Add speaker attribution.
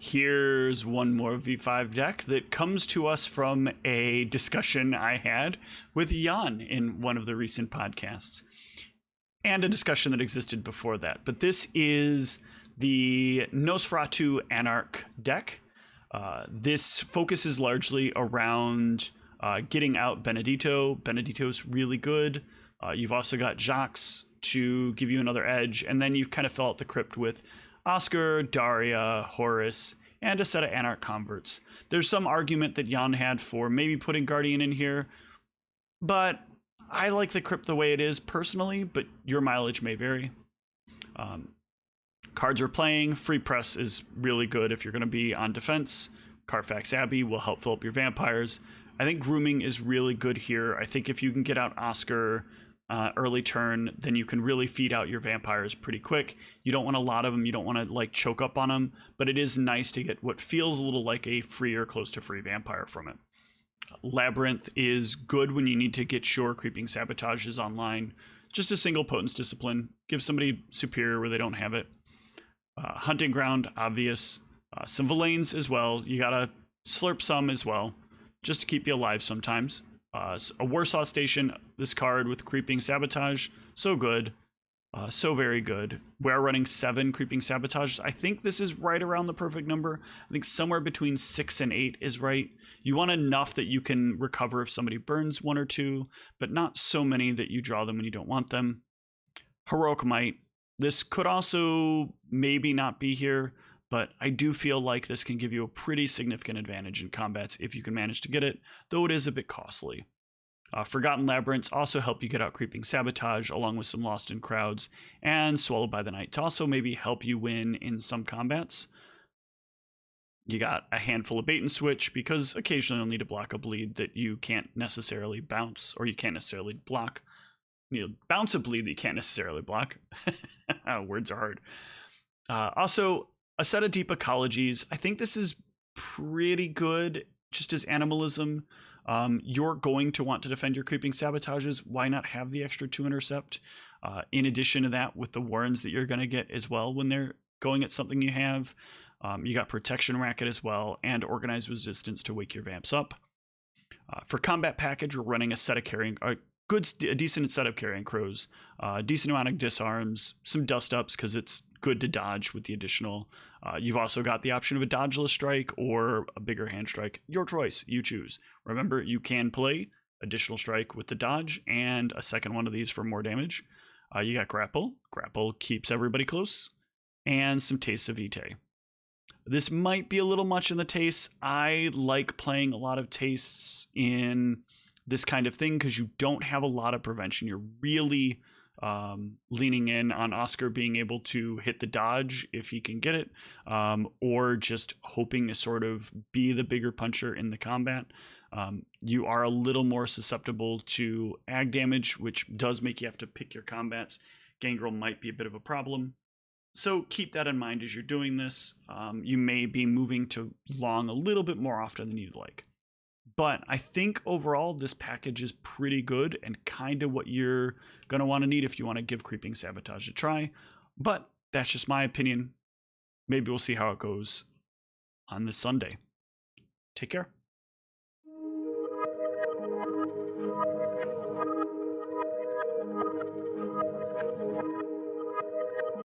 Speaker 1: Here's one more V5 deck that comes to us from a discussion I had with Jan in one of the recent podcasts, and a discussion that existed before that. But this is the Nosferatu Anarch deck. This focuses largely around getting out Benedito. Benedito's really good. You've also got Jacques to give you another edge, and then you kind of fill out the crypt with Oscar, Daria, Horus, and a set of Anarch converts. There's some argument that Jan had for maybe putting Guardian in here, but I like the crypt the way it is personally, but your mileage may vary. Cards are playing. Free Press is really good if you're going to be on defense. Carfax Abbey will help fill up your vampires. I think Grooming is really good here. I think if you can get out Oscar early turn, then you can really feed out your vampires pretty quick. You don't want a lot of them. You don't want to like choke up on them, but it is nice to get what feels a little like a free or close to free vampire from it. Labyrinth is good when you need to get sure Creeping Sabotage is online. Just a single Potence Discipline. Give somebody superior where they don't have it. Hunting Ground, obvious. Some Villains as well. You gotta slurp some as well, just to keep you alive sometimes. A Warsaw Station, this card with Creeping Sabotage, so good. So very good. We're running 7 Creeping Sabotages. I think this is right around the perfect number. I think somewhere between 6 and 8 is right. You want enough that you can recover if somebody burns 1 or 2, but not so many that you draw them when you don't want them. Heroic Might. This could also maybe not be here, but I do feel like this can give you a pretty significant advantage in combats if you can manage to get it, though it is a bit costly. Forgotten Labyrinths also help you get out Creeping Sabotage, along with some Lost in Crowds, and Swallowed by the Night to also maybe help you win in some combats. You got a handful of Bait and Switch, because occasionally you'll need to block a bleed that you can't necessarily bounce, or you can't necessarily block. You know, bounce a bleed that you can't necessarily block. Words are hard. Also, a set of Deep Ecologies. I think this is pretty good just as animalism. You're going to want to defend your Creeping Sabotages. Why not have the extra 2 intercept? In addition to that, with the Warrens that you're going to get as well when they're going at something you have. You got Protection Racket as well, and Organized Resistance to wake your vamps up. For Combat Package, we're running a set of carrying... A decent set of Carrying Crows, decent amount of disarms, some dust ups because it's good to dodge with the additional. You've also got the option of a dodgeless strike or a bigger hand strike. Your choice, you choose. Remember, you can play additional strike with the dodge and a second one of these for more damage. You got Grapple. Grapple keeps everybody close, and some Tastes of Vitae. This might be a little much in the tastes. I like playing a lot of tastes in this kind of thing because you don't have a lot of prevention. You're really leaning in on Oscar being able to hit the dodge if he can get it, or just hoping to sort of be the bigger puncher in the combat. You are a little more susceptible to ag damage, which does make you have to pick your combats. Gangrel might be a bit of a problem. So keep that in mind as you're doing this. You may be moving to long a little bit more often than you'd like. But I think overall this package is pretty good and kind of what you're going to want to need if you want to give Creeping Sabotage a try. But that's just my opinion. Maybe we'll see how it goes on this Sunday. Take care.